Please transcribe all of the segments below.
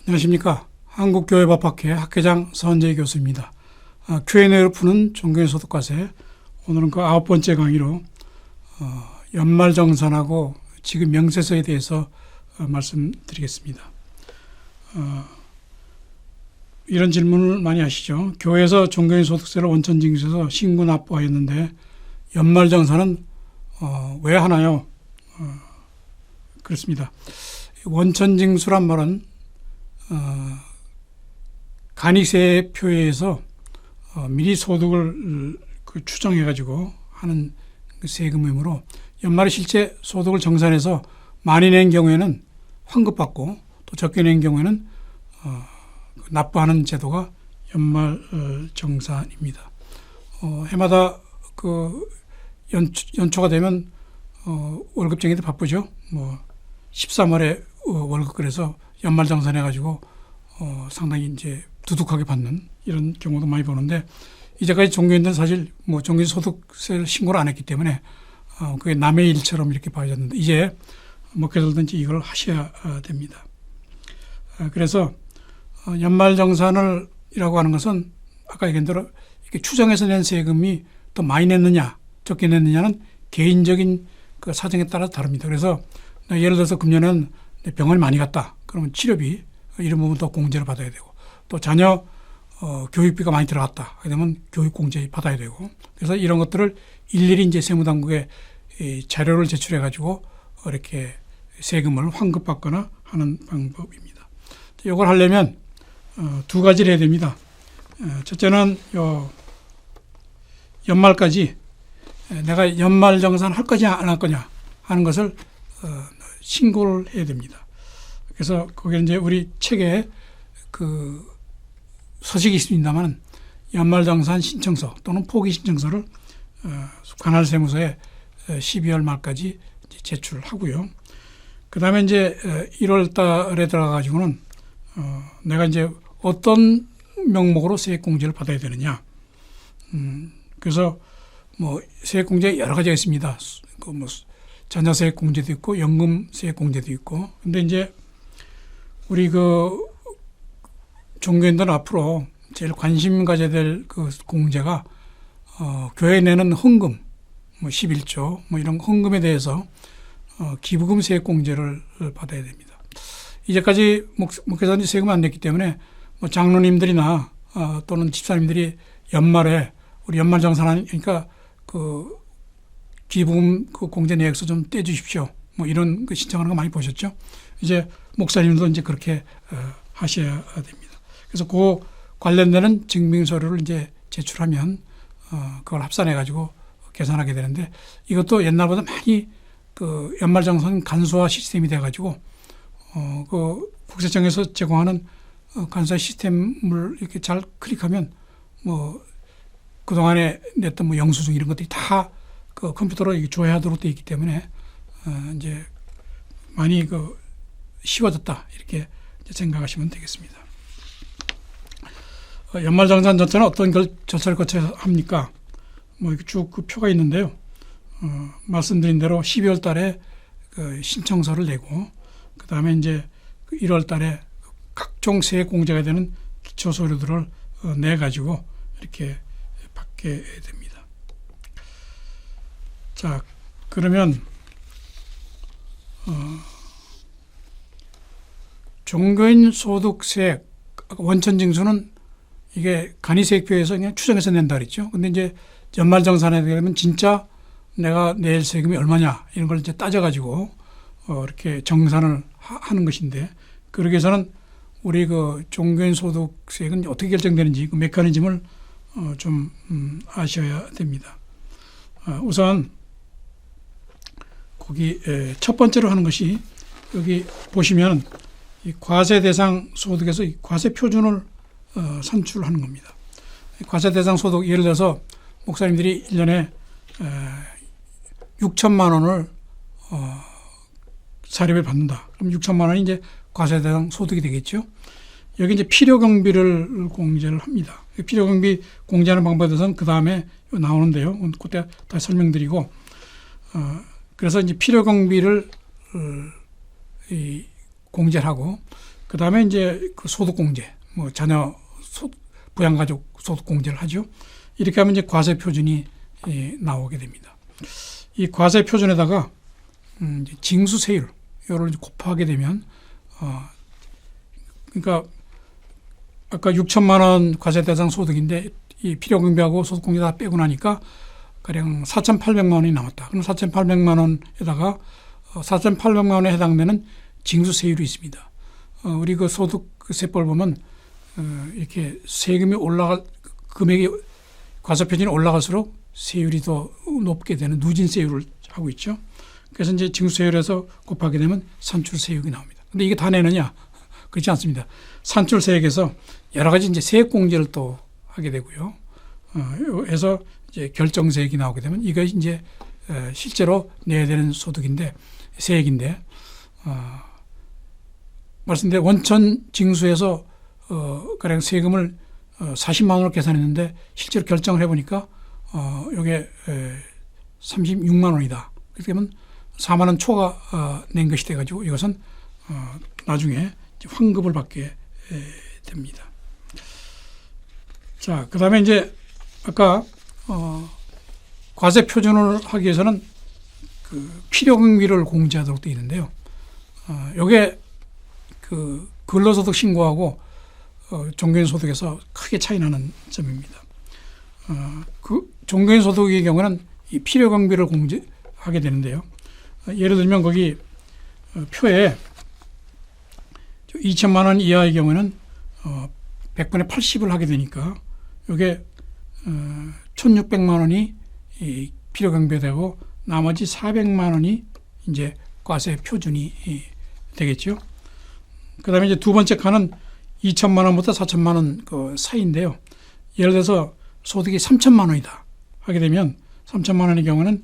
안녕하십니까. 한국교회법학회 학회장 서은재 교수입니다. Q&A로 푸는 종교의 소득과세. 오늘은 그 9번째 강의로 연말정산하고 지금 명세서에 대해서 말씀드리겠습니다. 이런 질문을 많이 하시죠. 교회에서 종교인 소득세를 원천징수해서 신고 납부하였는데 연말정산은 왜 하나요? 그렇습니다. 원천징수란 말은 간이세표에서 미리 소득을 추정해가지고 하는 세금이므로 연말에 실제 소득을 정산해서 많이 낸 경우에는 환급받고 또 적게 낸 경우에는 납부하는 제도가 연말정산입니다. 해마다 그 연초가 되면 월급쟁이들 바쁘죠. 13월에 월급 그래서 연말정산해가지고 상당히 이제 두둑하게 받는 이런 경우도 많이 보는데, 이제까지 종교인들은 사실 종교인 소득세를 신고를 안 했기 때문에 그게 남의 일처럼 이렇게 봐졌는데, 이제 목회자들든지 이걸 하셔야 됩니다. 그래서 연말정산이라고 하는 것은 아까 얘기한 대로 이렇게 추정해서 낸 세금이 더 많이 냈느냐 적게 냈느냐는 개인적인 그 사정에 따라 다릅니다. 그래서 예를 들어서 금년에는 병원에 많이 갔다 그러면 치료비 이런 부분 더 공제를 받아야 되고, 또 자녀 교육비가 많이 들어갔다 그러면 교육 공제 받아야 되고, 그래서 이런 것들을 일일이 이제 세무당국에 자료를 제출해 가지고 이렇게 세금을 환급받거나 하는 방법입니다. 이걸 하려면 두 가지를 해야 됩니다. 첫째는 연말까지 내가 연말정산 할 거냐 안 할 거냐 하는 것을 신고를 해야 됩니다. 그래서 거기에 이제 우리 책에 그 서식이 있습니다만 연말정산 신청서 또는 포기 신청서를 관할 세무서에 12월 말까지 제출하고요. 그 다음에 이제 1월 달에 들어가 가지고는 내가 이제 어떤 명목으로 세액공제를 받아야 되느냐. 그래서 세액공제 여러 가지가 있습니다. 자녀세액공제도 있고 연금세액공제도 있고. 근데 이제 우리 그 종교인들은 앞으로 제일 관심 가져야 될 그 공제가 교회 내는 헌금 11조 이런 헌금에 대해서 기부금 세액공제를 받아야 됩니다. 이제까지 목회자들이 세금을 안 냈기 때문에 장로님들이나 또는 집사님들이 연말에 우리 연말정산하니까 그 기부금 그 공제 내역서 좀 떼주십시오. 이런 그 신청하는 거 많이 보셨죠? 이제 목사님도 이제 그렇게 하셔야 됩니다. 그래서 그 관련되는 증빙서류를 이제 제출하면 그걸 합산해 가지고 계산하게 되는데, 이것도 옛날보다 많이 그 연말정산 간소화 시스템이 돼 가지고 그 국세청에서 제공하는 간소화 시스템을 이렇게 잘 클릭하면 그동안에 냈던 영수증 이런 것들이 다 그 컴퓨터로 조회하도록 되어 있기 때문에 이제 많이 그 쉬워졌다 이렇게 생각하시면 되겠습니다. 연말정산 절차는 어떤 절차를 거쳐야 합니까? 이렇게 쭉 그 표가 있는데요. 말씀드린 대로 12월 달에 그 신청서를 내고, 그 다음에 이제 1월 달에 각종 세액 공제가 되는 기초 서류들을 내 가지고 이렇게 받게 됩니다. 자, 그러면 종교인 소득세 원천징수는 이게 간이세액표에서 그냥 추정해서 낸다 그랬죠. 근데 이제 연말정산에 되면 진짜 내가 낼 세금이 얼마냐 이런 걸 이제 따져가지고 이렇게 정산을 하는 것인데, 그러기 위해서는 우리 그 종교인 소득세액은 어떻게 결정되는지 그 메커니즘을 좀 아셔야 됩니다. 우선 거기 첫 번째로 하는 것이 여기 보시면 이 과세 대상 소득에서 이 과세 표준을 산출하는 겁니다. 과세 대상 소득, 예를 들어서 목사님들이 1년에 6천만 원을 사료를 받는다. 그럼 6천만 원이 이제 과세 대상 소득이 되겠죠. 여기 이제 필요경비를 공제를 합니다. 필요경비 공제하는 방법에 대해서는 그 다음에 나오는데요. 그때 다시 설명드리고, 그래서 이제 필요경비를 공제를 하고, 그 다음에 이제 그 소득공제, 뭐 자녀 부양가족 소득공제를 하죠. 이렇게 하면 이제 과세 표준이 나오게 됩니다. 이 과세 표준에다가 이제 징수세율 요를 곱하게 되면 그러니까 아까 6천만 원 과세 대상 소득인데 이 필요경비하고 소득공제 다 빼고 나니까 가령 4,800만 원이 남았다. 그럼 4,800만 원에다가 4,800만 원에 해당되는 징수세율이 있습니다. 우리 그 소득세법을 보면 이렇게 세금이 금액이 과세 표준이 올라갈수록 세율이 더 높게 되는 누진세율을 하고 있죠. 그래서 이제 징수세율에서 곱하게 되면 산출세율이 나옵니다. 근데 이게 다 내느냐? 그렇지 않습니다. 산출세액에서 여러 가지 이제 세액공제를 또 하게 되고요. 해서 이제 결정세액이 나오게 되면 이거 이제 실제로 내야 되는 소득인데 세액인데 말씀드린 원천 징수에서 가령 세금을 40만 원으로 계산했는데 실제로 결정을 해보니까 이게 36만 원이다. 그렇게 되면 4만 원 초과 낸 것이 돼가지고 이것은 나중에 환급을 받게 됩니다. 자, 그 다음에 이제 아까 과세 표준을 하기 위해서는 그 필요경비를 공제하도록 되어 있는데요. 이게 그 근로소득 신고하고 종교인 소득에서 크게 차이 나는 점입니다. 그 종교인 소득의 경우는 이 필요경비를 공제하게 되는데요. 예를 들면 거기 표에 2천만 원 이하의 경우에는 100분의 80을 하게 되니까 이게 1,600만 원이 필요경비가 되고 나머지 400만 원이 이제 과세 표준이 되겠죠. 그 다음에 이제 두 번째 칸은 2천만 원부터 4천만 원 그 사이인데요. 예를 들어서 소득이 3천만 원이다 하게 되면 3천만 원의 경우는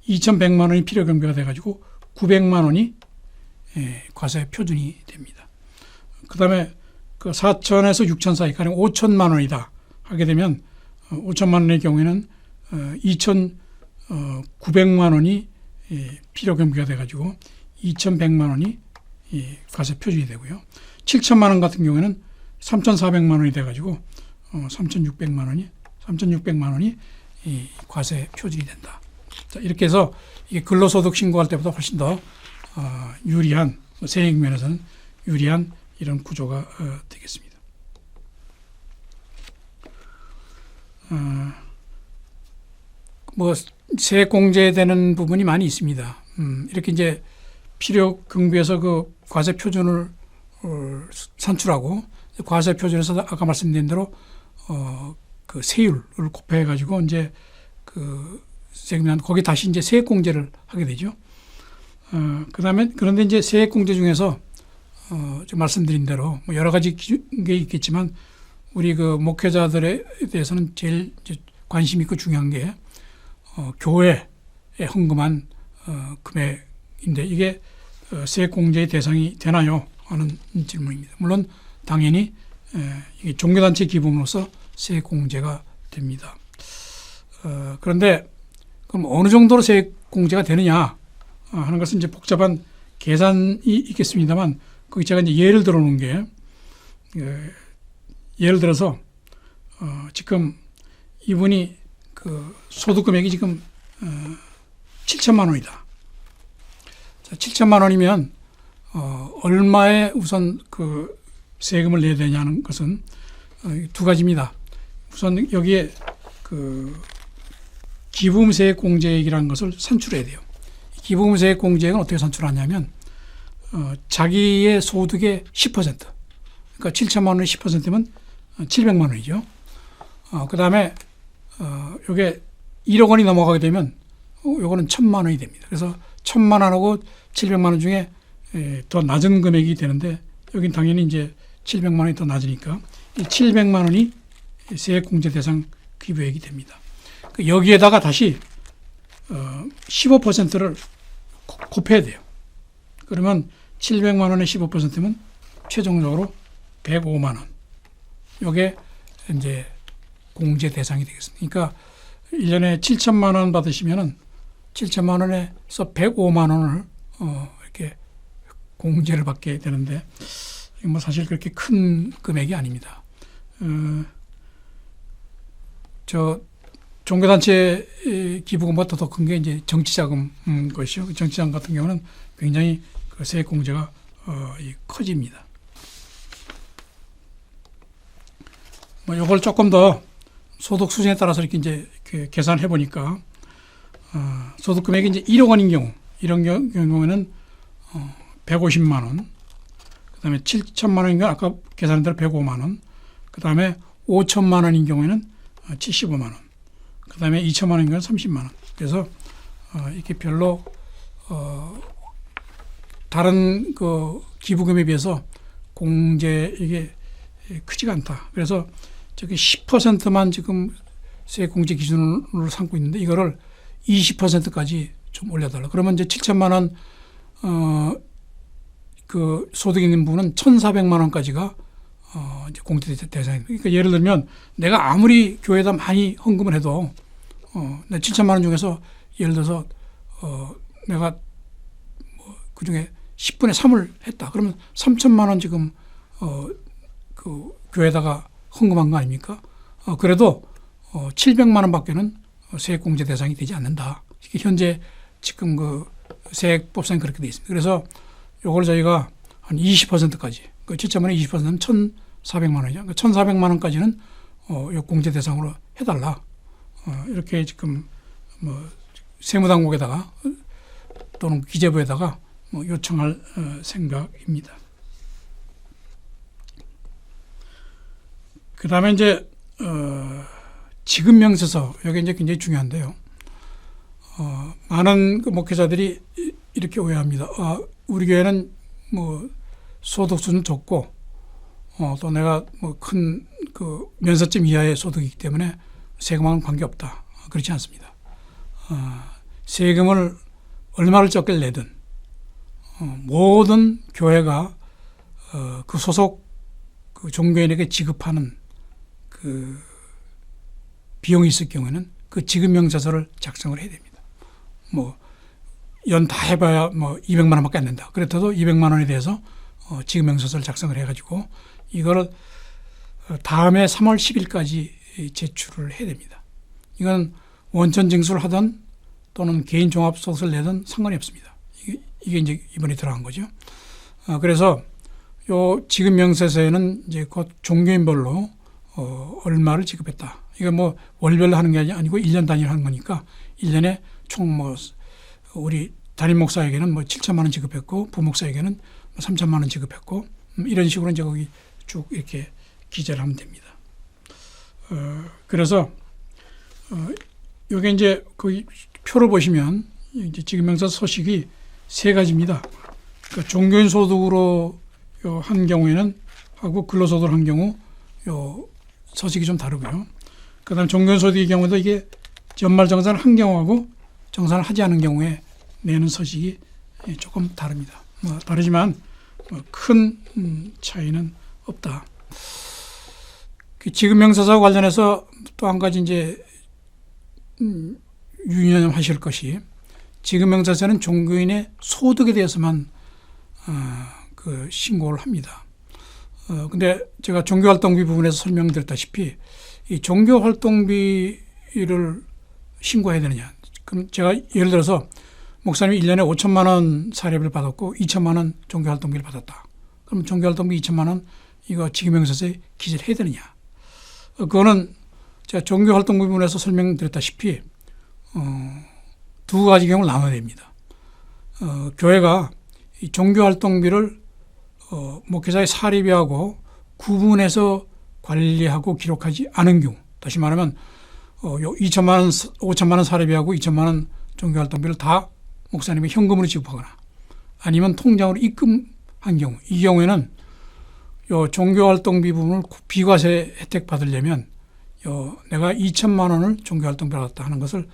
2,100만 원이 필요경비가 돼가지고 900만 원이 과세 표준이 됩니다. 그 다음에 그 4천에서 6천 사이, 가령 5천만 원이다 하게 되면 5천만 원의 경우에는 2,900만 원이 필요경비가 돼가지고 2,100만 원이 과세 표준이 되고요. 7천만 원 같은 경우에는 3,400만 원이 돼가지고 3,600만 원이 과세 표준이 된다. 자, 이렇게 해서 이게 근로소득 신고할 때보다 훨씬 더 유리한, 세액 면에서는 유리한 이런 구조가 되겠습니다. 뭐 세액 공제되는 부분이 많이 있습니다. 이렇게 이제 필요경비에서 그 과세 표준을 산출하고 과세 표준에서 아까 말씀드린 대로 그 세율을 곱해 가지고 이제 그 세금이 거기 다시 이제 세액 공제를 하게 되죠. 그다음에 그런데 이제 세액 공제 중에서 좀 말씀드린 대로 뭐 여러 가지 게 있겠지만 우리 그 목회자들에 대해서는 제일 이제 관심 있고 중요한 게 교회에 헌금한 금액인데 이게 세액 공제의 대상이 되나요? 하는 질문입니다. 물론 당연히 이게 종교단체 기부금으로서 세액 공제가 됩니다. 그런데 그럼 어느 정도로 세액 공제가 되느냐 하는 것은 이제 복잡한 계산이 있겠습니다만 거기 제가 이제 예를 들어 놓은 게 예를 들어서 지금 이분이 그 소득 금액이 지금 7천만 원이다. 자, 7천만 원이면 얼마에 우선 그 세금을 내야 되냐는 것은 두 가지입니다. 우선 여기에 그 기부금세액 공제액이라는 것을 산출해야 돼요. 기부금세액 공제액은 어떻게 산출하냐면 자기의 소득의 10%, 그러니까 7천만 원의 10%면 700만 원이죠. 그 다음에 이게 1억 원이 넘어가게 되면 요거는 1,000만 원이 됩니다. 그래서 1,000만 원하고 700만 원 중에 더 낮은 금액이 되는데 여긴 당연히 이제 700만 원이 더 낮으니까 이 700만 원이 세액공제 대상 기부액이 됩니다. 여기에다가 다시 15%를 곱해야 돼요. 그러면 700만 원의 15%면 최종적으로 105만 원. 이게 이제 공제 대상이 되겠습니다. 그러니까 1년에 7천만 원 받으시면은 7천만 원에서 105만 원을 이렇게 공제를 받게 되는데 뭐 사실 그렇게 큰 금액이 아닙니다. 저 종교단체 기부금보다 더 큰 게 이제 정치자금 것이요. 정치자금 같은 경우는 굉장히 그 세액 공제가 커집니다. 뭐 이걸 조금 더 소득 수준에 따라서 이렇게 이제 계산해 보니까 소득 금액이 이제 1억 원인 경우 이런 경우에는 150만 원, 그다음에 7천만 원인 경우 아까 계산한 대로 105만 원, 그다음에 5천만 원인 경우에는 75만 원, 그다음에 2천만 원인 경우는 30만 원. 그래서 이렇게 별로 다른 그 기부금에 비해서 공제 이게 크지가 않다. 그래서 저기 10%만 지금 세액 공제 기준으로 삼고 있는데 이거를 20%까지 좀 올려달라. 그러면 이제 7천만 원 그 소득 있는 분은 1,400만 원까지가 이제 공제 대상입니다. 그러니까 예를 들면 내가 아무리 교회에다 많이 헌금을 해도 내 7천만 원 중에서 예를 들어서 내가 뭐 그중에 10분의 3을 했다. 그러면 3천만 원 지금 그 교회에다가 헌금한 거 아닙니까? 그래도 700만 원밖에는 세액 공제 대상이 되지 않는다. 현재 지금 그 세액법상에 그렇게 되어 있습니다. 그래서 요걸 저희가 한 20%까지, 그 7천만 원의 20%는 1,400만 원이죠. 그러니까 1,400만 원까지는 요 공제 대상으로 해달라. 이렇게 지금 뭐 세무당국에다가 또는 기재부에다가 뭐 요청할 생각입니다. 그 다음에 이제 지급 명세서 여기 이제 굉장히 중요한데요. 많은 그 목회자들이 이렇게 오해합니다. 우리 교회는 뭐 소득 수준 적고 또 내가 뭐 큰 그 면세점 이하의 소득이기 때문에 세금하고는 관계없다. 그렇지 않습니다. 세금을 얼마를 적게 내든 모든 교회가 그 소속 그 종교인에게 지급하는 그 비용이 있을 경우에는 그 지급 명세서를 작성을 해야 됩니다. 뭐 연 다 해봐야 뭐 200만 원밖에 안 된다. 그렇다도 200만 원에 대해서 지급 명세서를 작성을 해가지고 이거를 다음에 3월 10일까지 제출을 해야 됩니다. 이건 원천 징수를 하든 또는 개인 종합소득세를 내든 상관이 없습니다. 이게 이제 이번에 들어간 거죠. 그래서 요 지급 명세서에는 이제 곧 종교인별로 얼마를 지급했다. 이거 뭐 월별로 하는 게 아니고 1년 단위로 하는 거니까 1년에 총 뭐 우리 담임 목사에게는 뭐 7천만 원 지급했고 부목사에게는 3천만 원 지급했고 이런 식으로 이제 거기 쭉 이렇게 기재를 하면 됩니다. 그래서 요게 이제 그 표를 보시면 이제 지급명세 서식이 세 가지입니다. 그러니까 종교인 소득으로 한 경우에는 하고 근로소득을 한 경우 요 서식이 좀 다르고요. 그다음 종교인 소득의 경우도 이게 연말 정산을 한 경우하고 정산을 하지 않은 경우에 내는 서식이 조금 다릅니다. 뭐 다르지만 큰 차이는 없다. 그 지급명세서와 관련해서 또 한 가지 이제 유념하실 것이 지급명세서는 종교인의 소득에 대해서만 그 신고를 합니다. 근데 제가 종교활동비 부분에서 설명드렸다시피 이 종교활동비를 신고해야 되느냐. 그럼 제가 예를 들어서 목사님이 1년에 5천만 원 사례비를 받았고 2천만 원 종교활동비를 받았다. 그럼 종교활동비 2천만 원 이거 지급명세서에 기재를 해야 되느냐. 그거는 제가 종교활동비 부분에서 설명드렸다시피 두 가지 경우를 나눠야 됩니다. 교회가 이 종교활동비를 목회자의 사례비하고 구분해서 관리하고 기록하지 않은 경우, 다시 말하면 2천만 원, 5천만 원 사례비하고 2천만 원 종교활동비를 다 목사님이 현금으로 지급하거나 아니면 통장으로 입금한 경우, 이 경우에는 요 종교활동비 부분을 비과세 혜택 받으려면 내가 2천만 원을 종교활동비를 받았다 하는 것을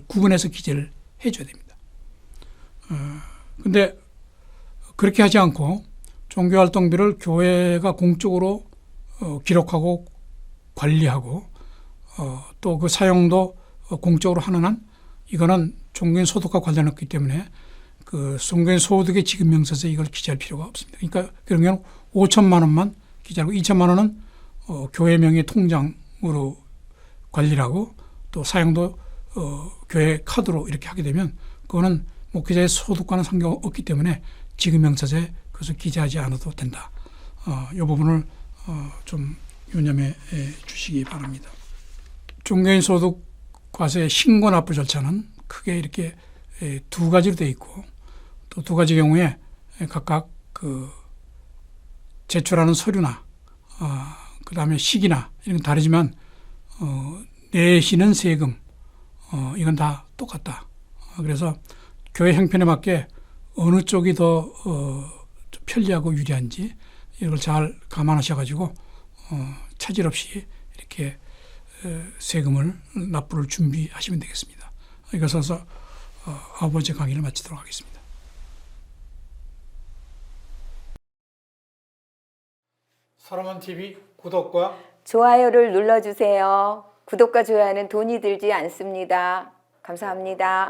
구분해서 기재를 해줘야 됩니다. 근데 그렇게 하지 않고 종교활동비를 교회가 공적으로 기록하고 관리하고 또 그 사용도 공적으로 하는 한 이거는 종교인 소득과 관련했기 때문에 그 종교인 소득의 지급명세서에 이걸 기재할 필요가 없습니다. 그러니까 그런 경우는 5천만 원만 기재하고 2천만 원은 교회 명의 통장으로 관리를 하고 또 사용도 교회 카드로 이렇게 하게 되면 그거는 목회자의 소득과는 상관없기 때문에 지급명세서에 그것을 기재하지 않아도 된다. 이 부분을 좀 유념해 주시기 바랍니다. 종교인 소득 과세 신고 납부 절차는 크게 이렇게 두 가지로 되어 있고 또 두 가지 경우에 각각 그 제출하는 서류나 그 다음에 시기나 이런 건 다르지만 내시는 세금 이건 다 똑같다. 그래서 교회 형편에 맞게 어느 쪽이 더 편리하고 유리한지 이걸 잘 감안하셔가지고 차질 없이 이렇게 세금을 납부를 준비하시면 되겠습니다. 이것에서 9번째 강의를 마치도록 하겠습니다. 사로만 TV 구독과 좋아요를 눌러주세요. 구독과 좋아요는 돈이 들지 않습니다. 감사합니다.